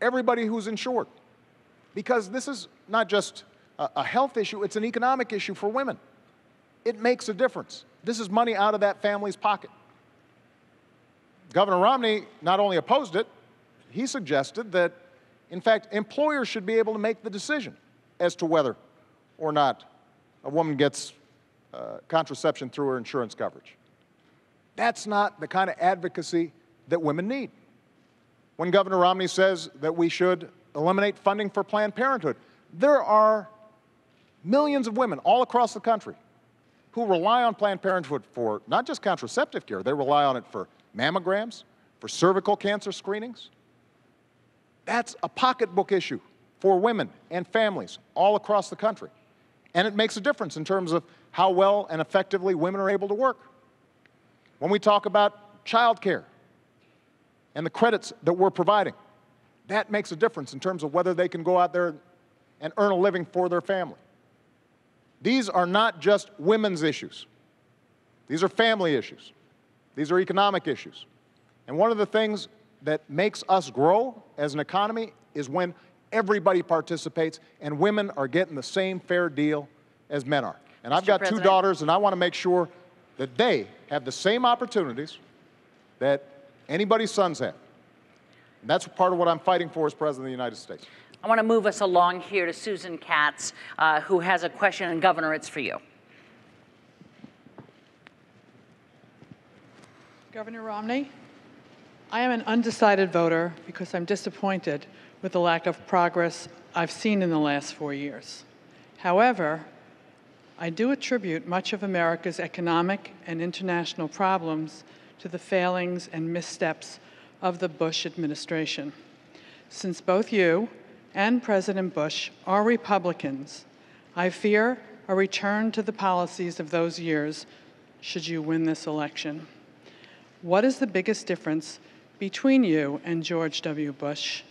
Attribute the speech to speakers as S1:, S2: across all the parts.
S1: everybody who's insured. Because this is not just a health issue, it's an economic issue for women. It makes a difference. This is money out of that family's pocket. Governor Romney not only opposed it, he suggested that, in fact, employers should be able to make the decision as to whether or not a woman gets contraception through her insurance coverage. That's not the kind of advocacy that women need. When Governor Romney says that we should eliminate funding for Planned Parenthood, there are millions of women all across the country who rely on Planned Parenthood for not just contraceptive care, they rely on it for mammograms, for cervical cancer screenings. That's a pocketbook issue for women and families all across the country. And it makes a difference in terms of how well and effectively women are able to work. When we talk about child care and the credits that we're providing, that makes a difference in terms of whether they can go out there and earn a living for their family. These are not just women's issues. These are family issues. These are economic issues. And one of the things that makes us grow as an economy is when everybody participates and women are getting the same fair deal as men are. And I've got two daughters, and I want to make sure that they have the same opportunities that anybody's sons have. And that's part of what I'm fighting for as President of the United States.
S2: I want to move us along here to Susan Katz, who has a question, and Governor, it's for you.
S3: Governor Romney, I am an undecided voter because I'm disappointed with the lack of progress I've seen in the last 4 years. However, I do attribute much of America's economic and international problems to the failings and missteps of the Bush administration. Since both you and President Bush are Republicans, I fear a return to the policies of those years should you win this election. What is the biggest difference between you and George W. Bush,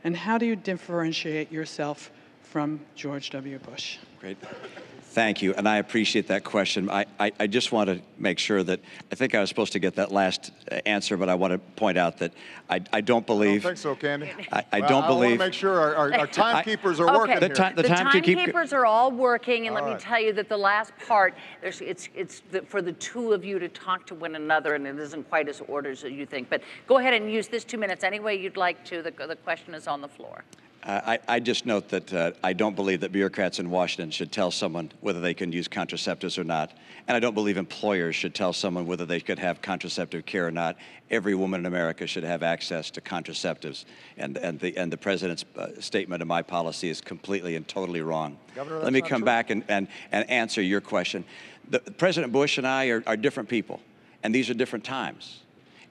S3: and how do you differentiate yourself from George W. Bush?
S4: Great. Thank you, and I appreciate that question. I just want to make sure that, I think I was supposed to get that last answer, but I want to point out that I don't believe...
S1: I don't think so, Candy.
S4: I don't believe...
S1: I want to make sure our timekeepers are working here.
S2: The timekeepers are all working, and let me tell you that the last part, it's for the two of you to talk to one another, and it isn't quite as ordered as you think. But go ahead and use this 2 minutes any way you'd like to. The question is on the floor.
S4: I just note that I don't believe that bureaucrats in Washington should tell someone whether they can use contraceptives or not. And I don't believe employers should tell someone whether they could have contraceptive care or not. Every woman in America should have access to contraceptives. And the President's statement of my policy is completely and totally wrong.
S1: Governor,
S4: let me come back and answer your question. President Bush and I are different people, and these are different times.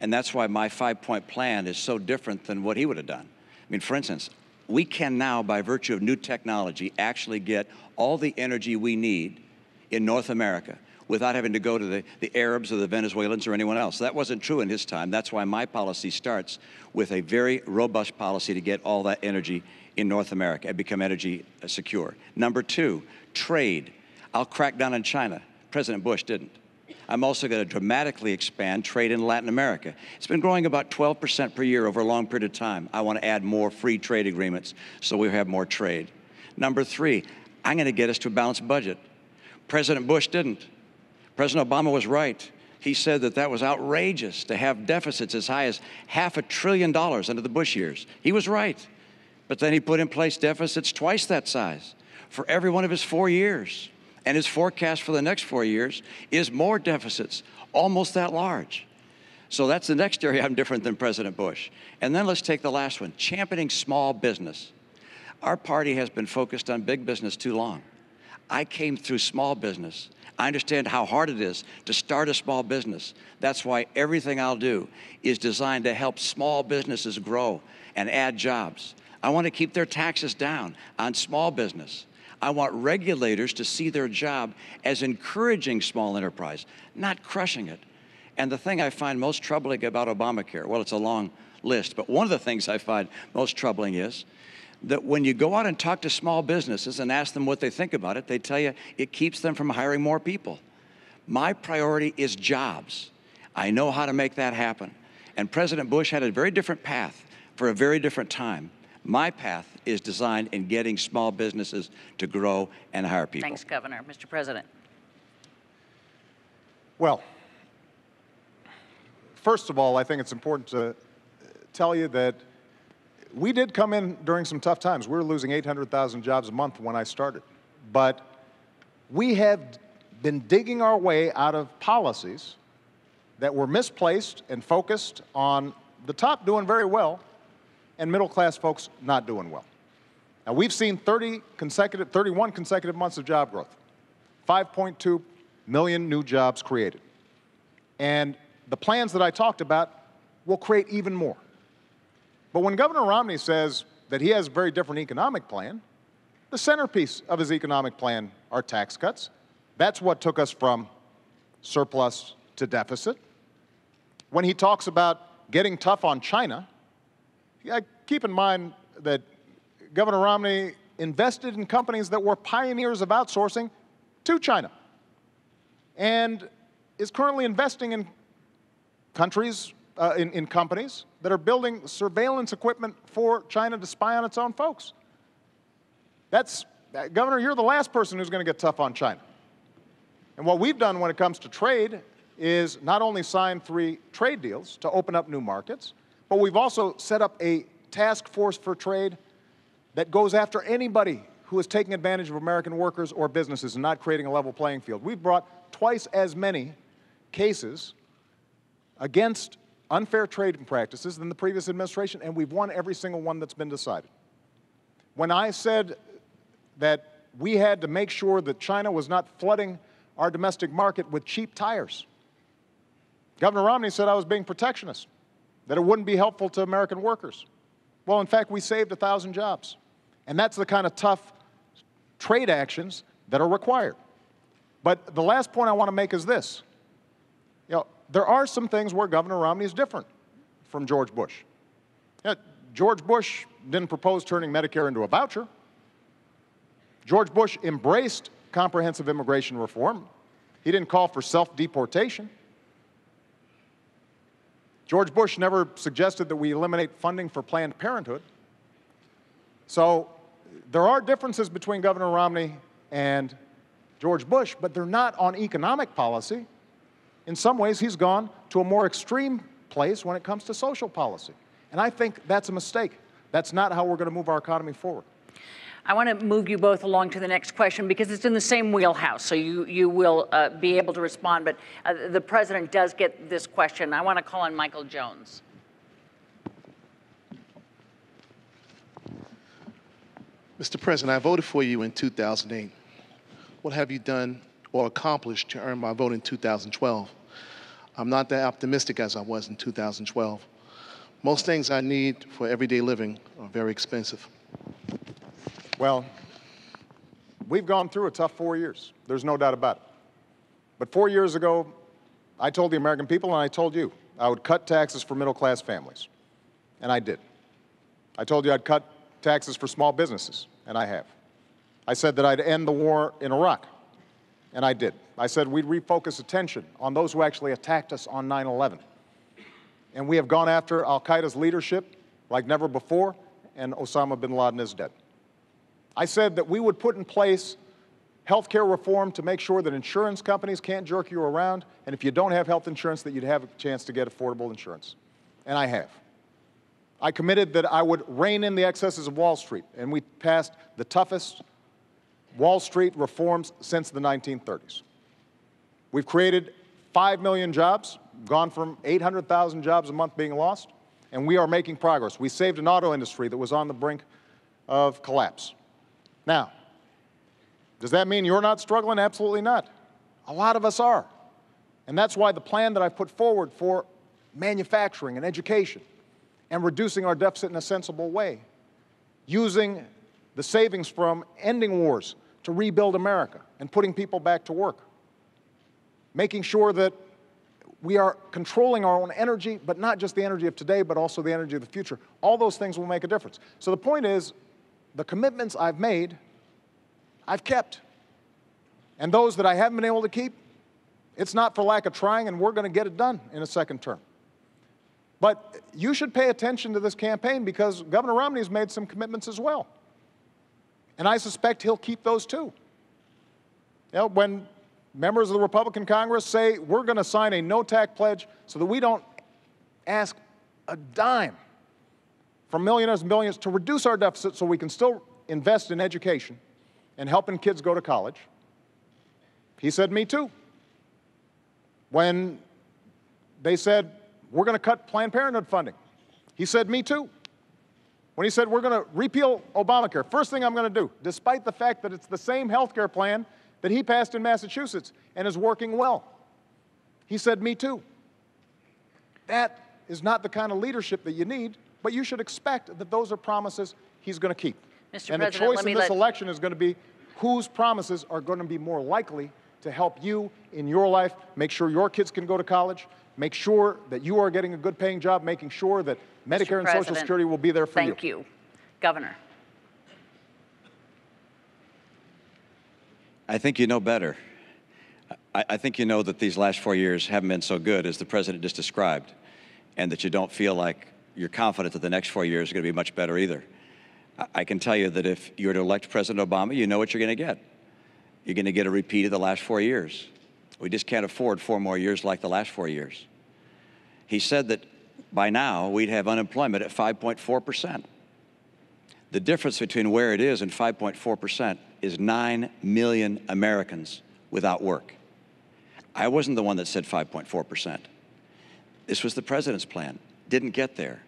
S4: And that's why my 5-point plan is so different than what he would have done. I mean, for instance, we can now, by virtue of new technology, actually get all the energy we need in North America without having to go to the Arabs or the Venezuelans or anyone else. That wasn't true in his time. That's why my policy starts with a very robust policy to get all that energy in North America and become energy secure. Number two, trade. I'll crack down on China. President Bush didn't. I'm also going to dramatically expand trade in Latin America. It's been growing about 12% per year over a long period of time. I want to add more free trade agreements so we have more trade. Number three, I'm going to get us to a balanced budget. President Bush didn't. President Obama was right. He said that that was outrageous to have deficits as high as $500 billion under the Bush years. He was right. But then he put in place deficits twice that size for every one of his 4 years. And his forecast for the next 4 years is more deficits, almost that large. So that's the next area I'm different than President Bush. And then let's take the last one, championing small business. Our party has been focused on big business too long. I came through small business. I understand how hard it is to start a small business. That's why everything I'll do is designed to help small businesses grow and add jobs. I want to keep their taxes down on small business. I want regulators to see their job as encouraging small enterprise, not crushing it. And the thing I find most troubling about Obamacare, well, it's a long list, but one of the things I find most troubling is that when you go out and talk to small businesses and ask them what they think about it, they tell you it keeps them from hiring more people. My priority is jobs. I know how to make that happen. And President Bush had a very different path for a very different time. My path is designed in getting small businesses to grow and hire people.
S2: Thanks, Governor. Mr. President.
S1: Well, first of all, I think it's important to tell you that we did come in during some tough times. We were losing 800,000 jobs a month when I started. But we have been digging our way out of policies that were misplaced and focused on the top doing very well and middle-class folks not doing well. Now, we've seen 31 consecutive months of job growth, 5.2 million new jobs created. And the plans that I talked about will create even more. But when Governor Romney says that he has a very different economic plan, the centerpiece of his economic plan are tax cuts. That's what took us from surplus to deficit. When he talks about getting tough on China, keep in mind that Governor Romney invested in companies that were pioneers of outsourcing to China and is currently investing in countries, in companies that are building surveillance equipment for China to spy on its own folks. Governor, you're the last person who's going to get tough on China. And what we've done when it comes to trade is not only sign 3 trade deals to open up new markets, but we've also set up a task force for trade that goes after anybody who is taking advantage of American workers or businesses and not creating a level playing field. We've brought twice as many cases against unfair trading practices than the previous administration, and we've won every single one that's been decided. When I said that we had to make sure that China was not flooding our domestic market with cheap tires, Governor Romney said I was being protectionist, that it wouldn't be helpful to American workers. Well, in fact, we saved 1,000 jobs. And that's the kind of tough trade actions that are required. But the last point I want to make is this. There are some things where Governor Romney is different from George Bush. George Bush didn't propose turning Medicare into a voucher. George Bush embraced comprehensive immigration reform. He didn't call for self-deportation. George Bush never suggested that we eliminate funding for Planned Parenthood. So there are differences between Governor Romney and George Bush, but they're not on economic policy. In some ways, he's gone to a more extreme place when it comes to social policy. And I think that's a mistake. That's not how we're going to move our economy forward.
S2: I want to move you both along to the next question because it's in the same wheelhouse, so you will be able to respond. But the president does get this question. I want to call on Michael Jones.
S5: Mr. President, I voted for you in 2008. What have you done or accomplished to earn my vote in 2012? I'm not that optimistic as I was in 2012. Most things I need for everyday living are very expensive.
S1: Well, we've gone through a tough 4 years. There's no doubt about it. But 4 years ago, I told the American people, and I told you, I would cut taxes for middle-class families. And I did. I told you I'd cut taxes for small businesses, and I have. I said that I'd end the war in Iraq, and I did. I said we'd refocus attention on those who actually attacked us on 9/11. And we have gone after al-Qaeda's leadership like never before, and Osama bin Laden is dead. I said that we would put in place health care reform to make sure that insurance companies can't jerk you around, and if you don't have health insurance, that you'd have a chance to get affordable insurance. And I have. I committed that I would rein in the excesses of Wall Street, and we passed the toughest Wall Street reforms since the 1930s. We've created 5 million jobs, gone from 800,000 jobs a month being lost, and we are making progress. We saved an auto industry that was on the brink of collapse. Now, does that mean you're not struggling? Absolutely not. A lot of us are. And that's why the plan that I've put forward for manufacturing and education and reducing our deficit in a sensible way, using the savings from ending wars to rebuild America and putting people back to work, making sure that we are controlling our own energy, but not just the energy of today, but also the energy of the future. All those things will make a difference. So the point is, the commitments I've made, I've kept. And those that I haven't been able to keep, it's not for lack of trying, and we're going to get it done in a second term. But you should pay attention to this campaign because Governor Romney's made some commitments as well. And I suspect he'll keep those too. You know, when members of the Republican Congress say we're going to sign a no-tax pledge so that we don't ask a dime from millionaires and billionaires to reduce our deficit so we can still invest in education and helping kids go to college, he said, me too. When they said, we're going to cut Planned Parenthood funding, he said, me too. When he said, we're going to repeal Obamacare, first thing I'm going to do, despite the fact that it's the same health care plan that he passed in Massachusetts and is working well, he said, me too. That is not the kind of leadership that you need, but you should expect that those are promises he's going to keep.
S2: Mr.
S1: And
S2: President,
S1: the choice in this election is going to be whose promises are going to be more likely to help you in your life, make sure your kids can go to college, make sure that you are getting a good paying job, making sure that Medicare and Social Security will be there for you.
S2: Thank you. Governor.
S4: I think you know better. I think you know that these last 4 years haven't been so good as the president just described, and that you don't feel like you're confident that the next 4 years are going to be much better either. I can tell you that if you were to elect President Obama, you know what you're going to get. You're going to get a repeat of the last 4 years. We just can't afford 4 more years like the last 4 years. He said that by now we'd have unemployment at 5.4%. The difference between where it is and 5.4% is 9 million Americans without work. I wasn't the one that said 5.4%. This was the president's plan. Didn't get there.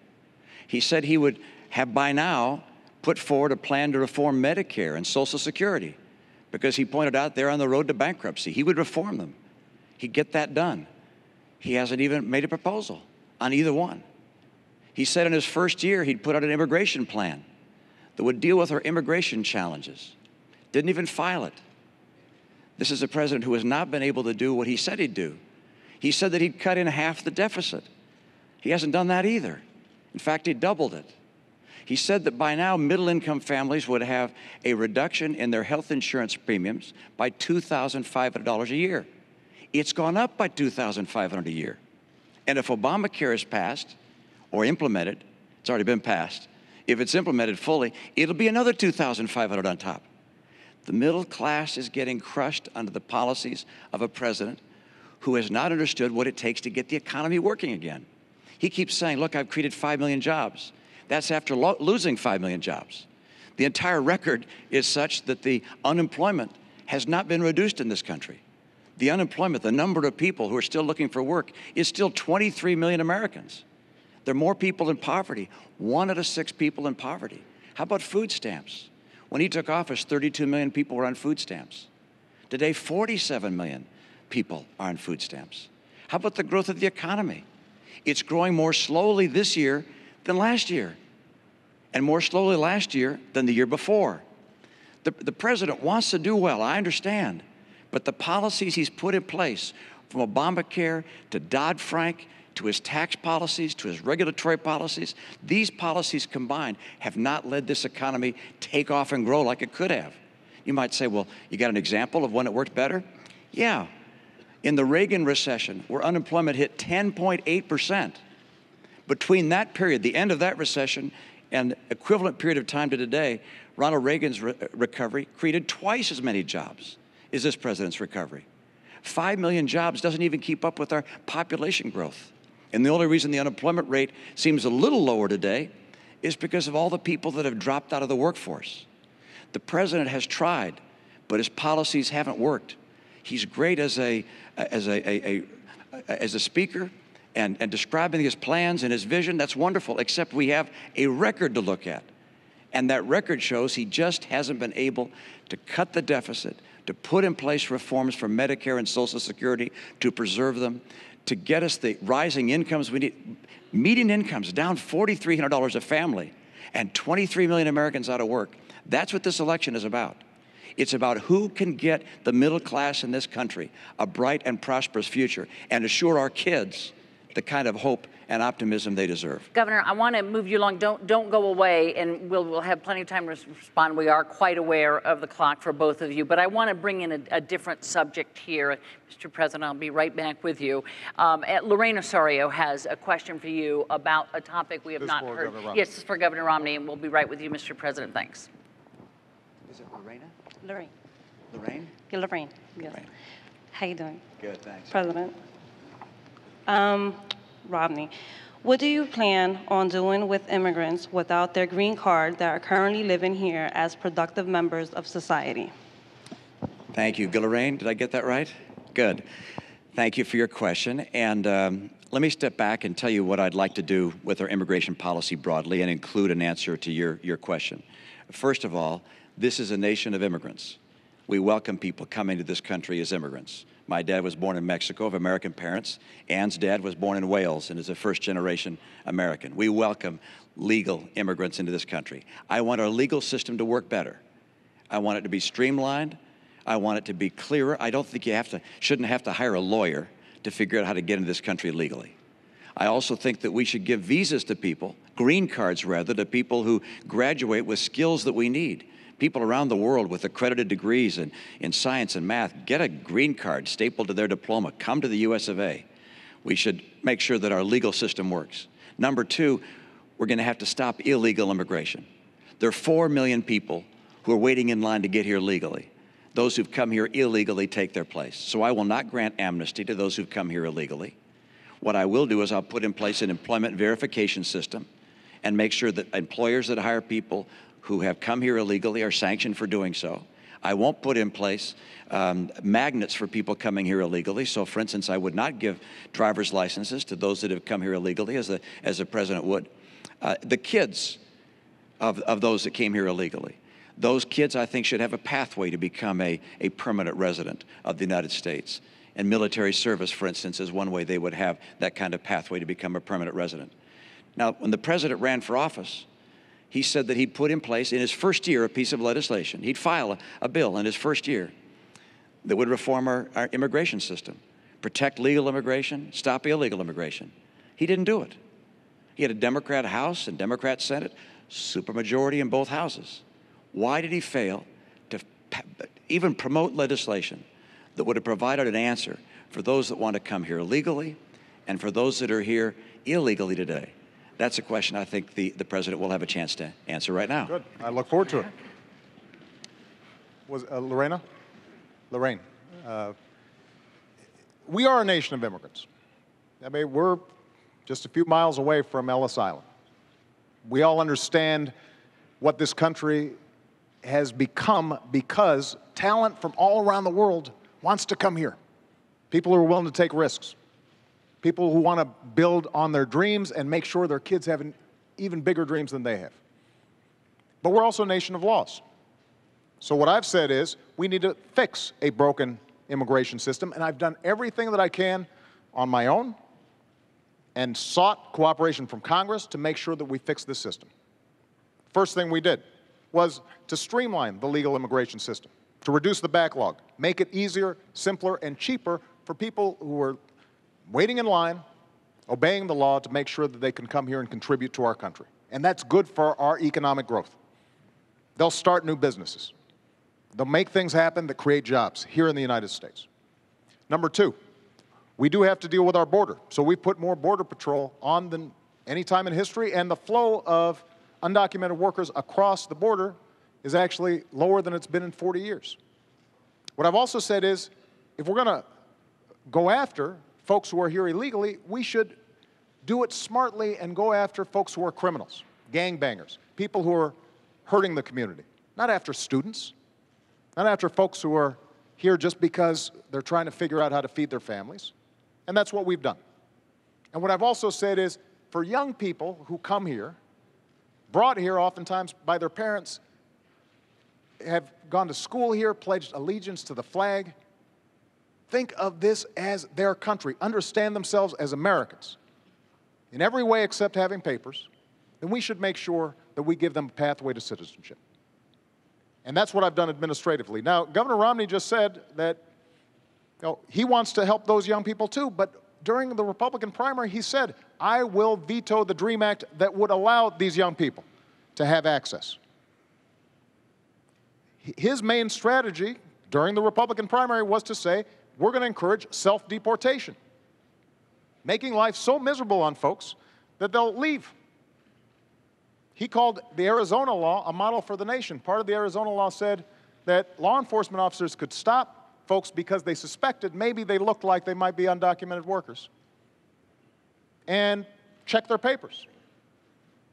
S4: He said he would have by now put forward a plan to reform Medicare and Social Security because he pointed out they're on the road to bankruptcy. He would reform them. He'd get that done. He hasn't even made a proposal on either one. He said in his first year he'd put out an immigration plan that would deal with our immigration challenges. Didn't even file it. This is a president who has not been able to do what he said he'd do. He said that he'd cut in half the deficit. He hasn't done that either. In fact, he doubled it. He said that by now middle-income families would have a reduction in their health insurance premiums by $2,500 a year. It's gone up by $2,500 a year. And if Obamacare is passed or implemented, it's already been passed, if it's implemented fully, it'll be another $2,500 on top. The middle class is getting crushed under the policies of a president who has not understood what it takes to get the economy working again. He keeps saying, look, I've created 5 million jobs. That's after losing 5 million jobs. The entire record is such that the unemployment has not been reduced in this country. The unemployment, the number of people who are still looking for work, is still 23 million Americans. There are more people in poverty, 1 out of 6 people in poverty. How about food stamps? When he took office, 32 million people were on food stamps. Today, 47 million people are on food stamps. How about the growth of the economy? It's growing more slowly this year than last year, and more slowly last year than the year before. The president wants to do well, I understand, but the policies he's put in place, from Obamacare to Dodd-Frank, to his tax policies, to his regulatory policies, these policies combined have not led this economy take off and grow like it could have. You might say, well, you got an example of when it worked better? Yeah. In the Reagan recession, where unemployment hit 10.8%, between that period, the end of that recession, and equivalent period of time to today, Ronald Reagan's recovery created twice as many jobs as this president's recovery. 5 million jobs doesn't even keep up with our population growth. And the only reason the unemployment rate seems a little lower today is because of all the people that have dropped out of the workforce. The president has tried, but his policies haven't worked. He's great as a speaker and describing his plans and his vision. That's wonderful, except we have a record to look at. And that record shows he just hasn't been able to cut the deficit, to put in place reforms for Medicare and Social Security, to preserve them, to get us the rising incomes we need. Median incomes down $4,300 a family, and 23 million Americans out of work. That's what this election is about. It's about who can get the middle class in this country a bright and prosperous future and assure our kids the kind of hope and optimism they deserve.
S2: Governor, I want to move you along. Don't go away, and we'll have plenty of time to respond. We are quite aware of the clock for both of you, but I want to bring in a different subject here. Mr. President, I'll be right back with you. Lorraine Osorio has a question for you about a topic we have not heard. Yes, this is for Governor Romney, and we'll be right with you, Mr. President. Thanks.
S4: Is it Lorena?
S6: Lorraine.
S4: Lorraine?
S6: Yeah, Lorraine. Yes.
S4: Lorraine.
S6: How you doing?
S4: Good, thanks.
S6: President. Romney, what do you plan on doing with immigrants without their green card that are currently living here as productive members of society?
S4: Thank you. Lorraine, did I get that right? Good. Thank you for your question. And let me step back and tell you what I'd like to do with our immigration policy broadly and include an answer to your question. First of all, this is a nation of immigrants. We welcome people coming to this country as immigrants. My dad was born in Mexico of American parents. Anne's dad was born in Wales and is a first-generation American. We welcome legal immigrants into this country. I want our legal system to work better. I want it to be streamlined. I want it to be clearer. I don't think you shouldn't have to hire a lawyer to figure out how to get into this country legally. I also think that we should give visas to people, green cards rather, to people who graduate with skills that we need. People around the world with accredited degrees in science and math get a green card stapled to their diploma. Come to the US of A. We should make sure that our legal system works. Number two, we're going to have to stop illegal immigration. There are 4 million people who are waiting in line to get here legally. Those who've come here illegally take their place. So I will not grant amnesty to those who've come here illegally. What I will do is I'll put in place an employment verification system and make sure that employers that hire people who have come here illegally are sanctioned for doing so. I won't put in place magnets for people coming here illegally. So, for instance, I would not give driver's licenses to those that have come here illegally, as the president would. The kids of those that came here illegally, those kids, I think, should have a pathway to become a permanent resident of the United States. And military service, for instance, is one way they would have that kind of pathway to become a permanent resident. Now, when the president ran for office, he said that he'd put in place in his first year a piece of legislation. He'd file a bill in his first year that would reform our immigration system, protect legal immigration, stop illegal immigration. He didn't do it. He had a Democrat House and Democrat Senate, supermajority in both houses. Why did he fail to even promote legislation that would have provided an answer for those that want to come here legally and for those that are here illegally today? That's a question I think the president will have a chance to answer right now.
S1: Good. I look forward to it. Was Lorraine, we are a nation of immigrants. I mean, we're just a few miles away from Ellis Island. We all understand what this country has become because talent from all around the world wants to come here. People who are willing to take risks. People who want to build on their dreams and make sure their kids have even bigger dreams than they have. But we're also a nation of laws. So what I've said is we need to fix a broken immigration system, and I've done everything that I can on my own and sought cooperation from Congress to make sure that we fix this system. First thing we did was to streamline the legal immigration system, to reduce the backlog, make it easier, simpler, and cheaper for people who are waiting in line, obeying the law to make sure that they can come here and contribute to our country. And that's good for our economic growth. They'll start new businesses. They'll make things happen that create jobs here in the United States. Number two, we do have to deal with our border. So we put more Border Patrol on than any time in history, and the flow of undocumented workers across the border is actually lower than it's been in 40 years. What I've also said is, if we're going to go after folks who are here illegally, we should do it smartly and go after folks who are criminals, gangbangers, people who are hurting the community, not after students, not after folks who are here just because they're trying to figure out how to feed their families. And that's what we've done. And what I've also said is, for young people who come here, brought here oftentimes by their parents, have gone to school here, pledged allegiance to the flag, think of this as their country, understand themselves as Americans in every way except having papers, then we should make sure that we give them a pathway to citizenship. And that's what I've done administratively. Now, Governor Romney just said that he wants to help those young people too, but during the Republican primary, he said, I will veto the DREAM Act that would allow these young people to have access. His main strategy during the Republican primary was to say, we're going to encourage self-deportation, making life so miserable on folks that they'll leave. He called the Arizona law a model for the nation. Part of the Arizona law said that law enforcement officers could stop folks because they suspected maybe they looked like they might be undocumented workers and check their papers.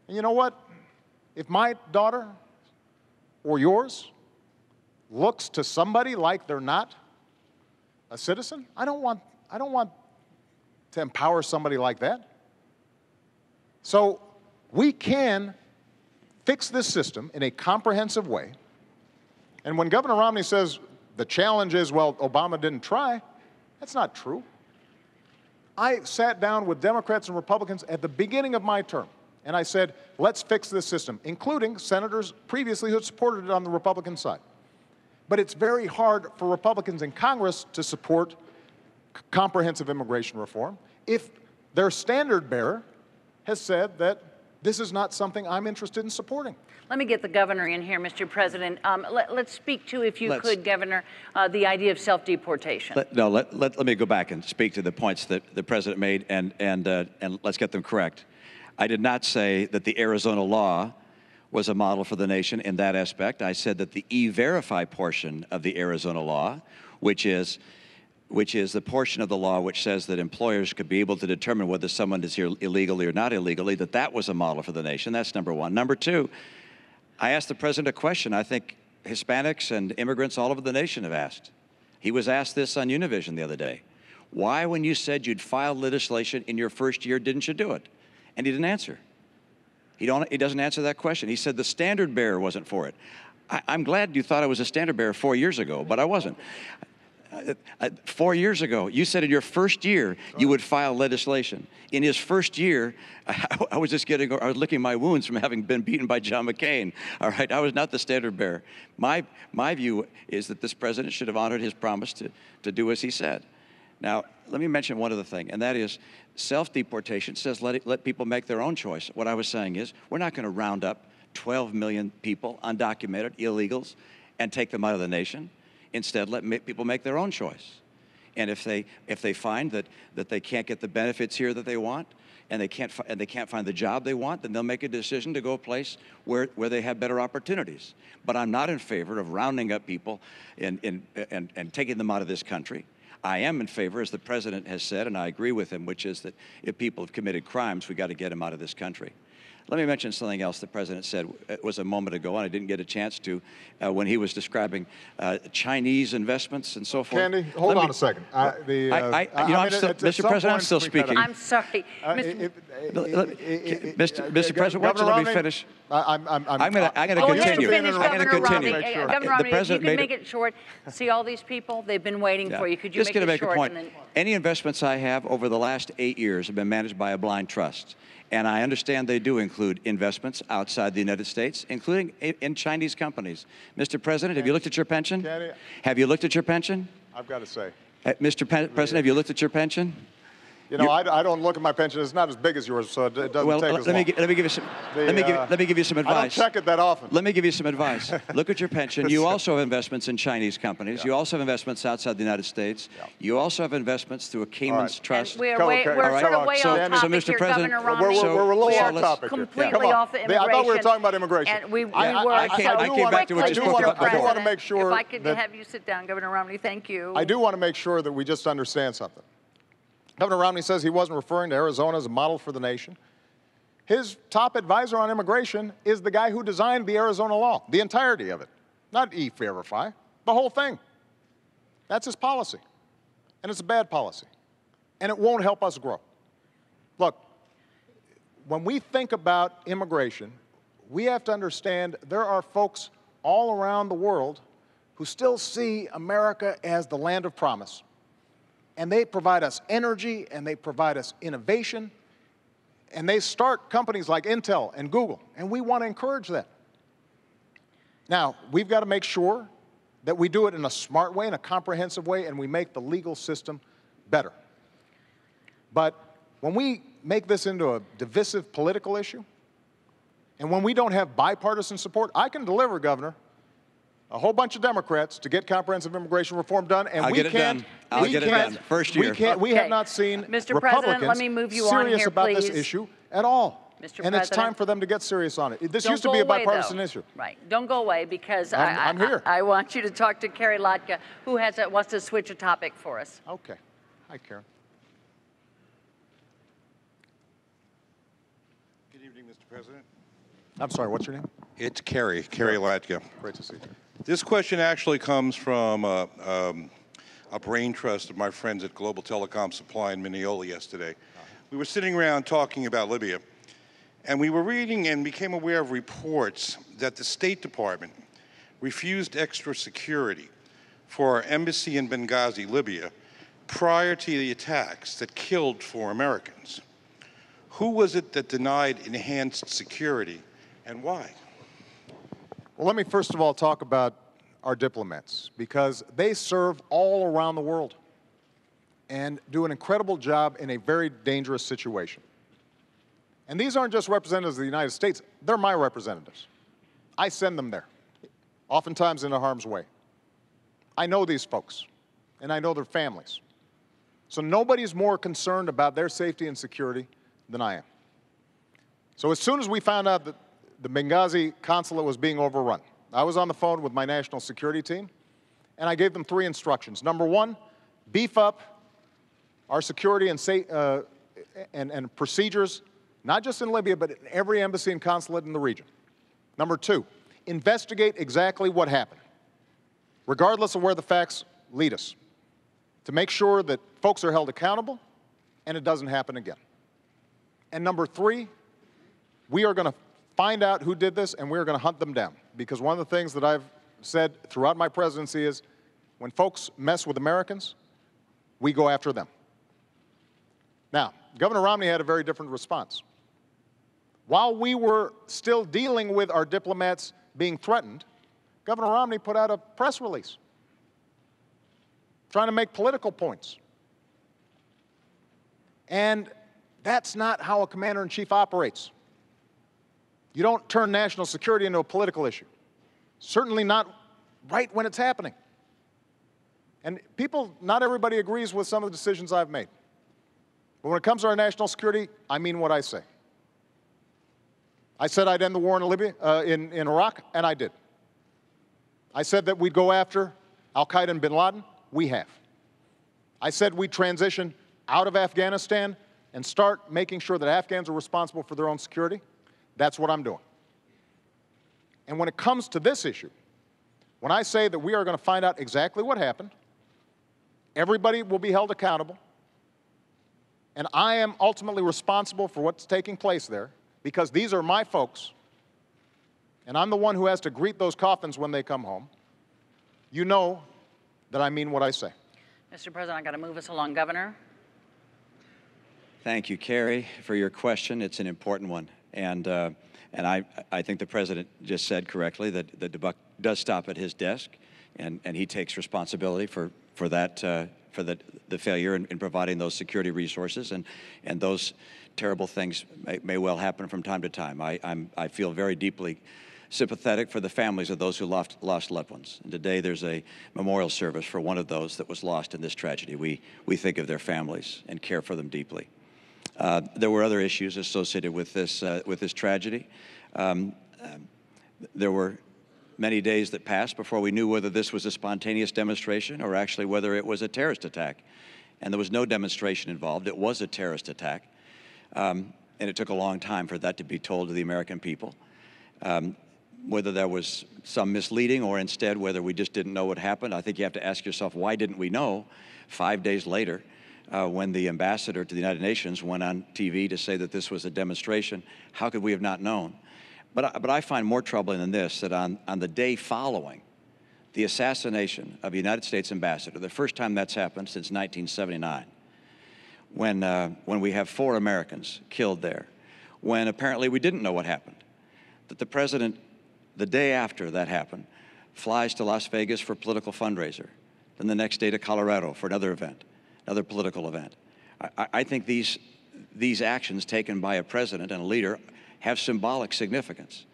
S1: And you know what? If my daughter or yours looks to somebody like they're not a citizen, I don't want to empower somebody like that. So we can fix this system in a comprehensive way. And when Governor Romney says the challenge is, well, Obama didn't try, that's not true. I sat down with Democrats and Republicans at the beginning of my term, and I said, let's fix this system, including senators previously who had supported it on the Republican side. But it's very hard for Republicans in Congress to support comprehensive immigration reform if their standard bearer has said that this is not something I'm interested in supporting.
S2: Let me get the governor in here, Mr. President. Let's speak to, if you could, Governor, the idea of self-deportation.
S4: Let me go back and speak to the points that the president made, and let's get them correct. I did not say that the Arizona law was a model for the nation in that aspect. I said that the E-Verify portion of the Arizona law, which is the portion of the law which says that employers could be able to determine whether someone is here illegally or not illegally, that was a model for the nation. That's number one. Number two, I asked the president a question I think Hispanics and immigrants all over the nation have asked. He was asked this on Univision the other day. Why, when you said you'd file legislation in your first year, didn't you do it? And he didn't answer. He doesn't answer that question. He said the standard bearer wasn't for it. I'm glad you thought I was a standard bearer 4 years ago, but I wasn't. 4 years ago, you said in your first year you would file legislation. In his first year, I was licking my wounds from having been beaten by John McCain. All right, I was not the standard bearer. My view is that this president should have honored his promise to do as he said. Now, let me mention one other thing, and that is self-deportation says let people make their own choice. What I was saying is we're not going to round up 12 million people, undocumented, illegals, and take them out of the nation. Instead, let people make their own choice. And if they find that they can't get the benefits here that they want, and they can't find the job they want, then they'll make a decision to go a place where they have better opportunities. But I'm not in favor of rounding up people and taking them out of this country. I am in favor, as the president has said, and I agree with him, which is that if people have committed crimes, we got to get them out of this country. Let me mention something else the president said. It was a moment ago, and I didn't get a chance to, when he was describing Chinese investments and so forth.
S1: Candy, hold on a second.
S4: Mr. President, I'm still speaking.
S2: I'm sorry.
S4: Mr. President, why don't you let me finish? I'm going to continue.
S2: I'm going to continue. Governor Romney, if you
S4: can
S2: make it short. See all these people? They've been waiting for you. Could you
S4: make
S2: it short?
S4: A point. Any investments I have over the last 8 years have been managed by a blind trust. And I understand they do include investments outside the United States, including in Chinese companies. Mr. President, have you looked at your pension? Have you looked at your pension?
S1: I've got to say.
S4: Mr. President, have you looked at your pension?
S1: You know, I don't look at my pension. It's not as big as yours, so it doesn't take as long.
S4: Let me give you some. Let me give you some advice.
S1: I don't check it that often.
S4: Let me give you some advice. Look at your pension. You also have investments in Chinese companies. You also have investments outside the United States. You also have investments through a Cayman's trust.
S2: And we're sort of way off topic
S4: Mr.
S2: here,
S4: President,
S2: Governor Romney.
S1: We're a little off topic.
S2: Completely off the immigration.
S1: I thought we were talking about immigration.
S2: And we were.
S4: I came back to what you spoke about before.
S1: I do want to make sure.
S2: If I could have you sit down, Governor Romney, thank you.
S1: I do want to make sure that we just understand something. Governor Romney says he wasn't referring to Arizona as a model for the nation. His top advisor on immigration is the guy who designed the Arizona law, the entirety of it, not E-Verify, the whole thing. That's his policy, and it's a bad policy, and it won't help us grow. Look, when we think about immigration, we have to understand there are folks all around the world who still see America as the land of promise. And they provide us energy, and they provide us innovation, and they start companies like Intel and Google, and we want to encourage that. Now, we've got to make sure that we do it in a smart way, in a comprehensive way, and we make the legal system better. But when we make this into a divisive political issue, and when we don't have bipartisan support, I can deliver, Governor, a whole bunch of Democrats to get comprehensive immigration reform done, and
S4: I'll
S1: we
S4: get it
S1: can't.
S4: done. I'll get it done. First year.
S1: We have not seen
S2: Mr. President,
S1: Republicans
S2: let me move you on
S1: serious
S2: here,
S1: about this
S2: please.
S1: issue at all.
S2: Mr.
S1: And it's time
S2: President.
S1: for them to get serious on it. This
S2: Don't
S1: used to
S2: go
S1: be a
S2: away,
S1: bipartisan
S2: though.
S1: issue.
S2: Right. Don't go away because
S1: I'm here.
S2: I want you to talk to Carrie Lotka, who wants to switch a topic for us.
S1: Okay. Hi, Karen.
S7: Good evening, Mr. President.
S1: I'm sorry, what's your name?
S7: It's Kerry Latka.
S1: Great to see you.
S7: This question actually comes from a brain trust of my friends at Global Telecom Supply in Mineola yesterday. We were sitting around talking about Libya, and we were reading and became aware of reports that the State Department refused extra security for our embassy in Benghazi, Libya, prior to the attacks that killed 4 Americans. Who was it that denied enhanced security, and why?
S1: Well, let me first of all talk about our diplomats, because they serve all around the world and do an incredible job in a very dangerous situation. And these aren't just representatives of the United States, they're my representatives. I send them there, oftentimes into harm's way. I know these folks, and I know their families. So nobody's more concerned about their safety and security than I am. So as soon as we found out that the Benghazi consulate was being overrun, I was on the phone with my national security team, and I gave them 3 instructions. Number 1, beef up our security and procedures, not just in Libya, but in every embassy and consulate in the region. Number 2, investigate exactly what happened, regardless of where the facts lead us, to make sure that folks are held accountable and it doesn't happen again. And number 3, we are going to find out who did this, and we're going to hunt them down. Because one of the things that I've said throughout my presidency is, when folks mess with Americans, we go after them. Now, Governor Romney had a very different response. While we were still dealing with our diplomats being threatened, Governor Romney put out a press release trying to make political points. And that's not how a commander-in-chief operates. You don't turn national security into a political issue. Certainly not right when it's happening. And not everybody agrees with some of the decisions I've made. But when it comes to our national security, I mean what I say. I said I'd end the war in Libya, in Iraq, and I did. I said that we'd go after al-Qaeda and bin Laden. We have. I said we'd transition out of Afghanistan and start making sure that Afghans are responsible for their own security. That's what I'm doing. And when it comes to this issue, when I say that we are going to find out exactly what happened, everybody will be held accountable, and I am ultimately responsible for what's taking place there, because these are my folks, and I'm the one who has to greet those coffins when they come home. You know that I mean what I say.
S2: Mr. President, I've got to move us along. Governor?
S4: Thank you, Kerry, for your question. It's an important one. And I think the President just said correctly that the buck does stop at his desk, and he takes responsibility for the failure in providing those security resources, and those terrible things may well happen from time to time. I feel very deeply sympathetic for the families of those who lost loved ones. And today there's a memorial service for one of those that was lost in this tragedy. We think of their families and care for them deeply. There were other issues associated with this tragedy. There were many days that passed before we knew whether this was a spontaneous demonstration or actually whether it was a terrorist attack. And there was no demonstration involved. It was a terrorist attack. And it took a long time for that to be told to the American people. Whether there was some misleading or instead whether we just didn't know what happened, I think you have to ask yourself, why didn't we know 5 days later when the ambassador to the United Nations went on TV to say that this was a demonstration? How could we have not known? But I find more troubling than this, that on the day following the assassination of a United States ambassador, the first time that's happened since 1979, when we have 4 Americans killed there, when apparently we didn't know what happened, that the President, the day after that happened, flies to Las Vegas for a political fundraiser, then the next day to Colorado for another event, another political event. I think these actions taken by a president and a leader have symbolic significance,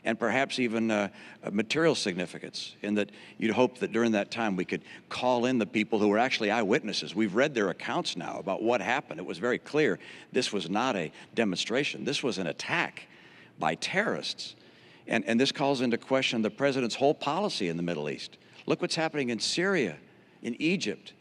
S4: and perhaps even material significance, in that you'd hope that during that time we could call in the people who were actually eyewitnesses. We've read their accounts now about what happened. It was very clear this was not a demonstration. This was an attack by terrorists. And this calls into question the president's whole policy in the Middle East. Look what's happening in Syria, in Egypt,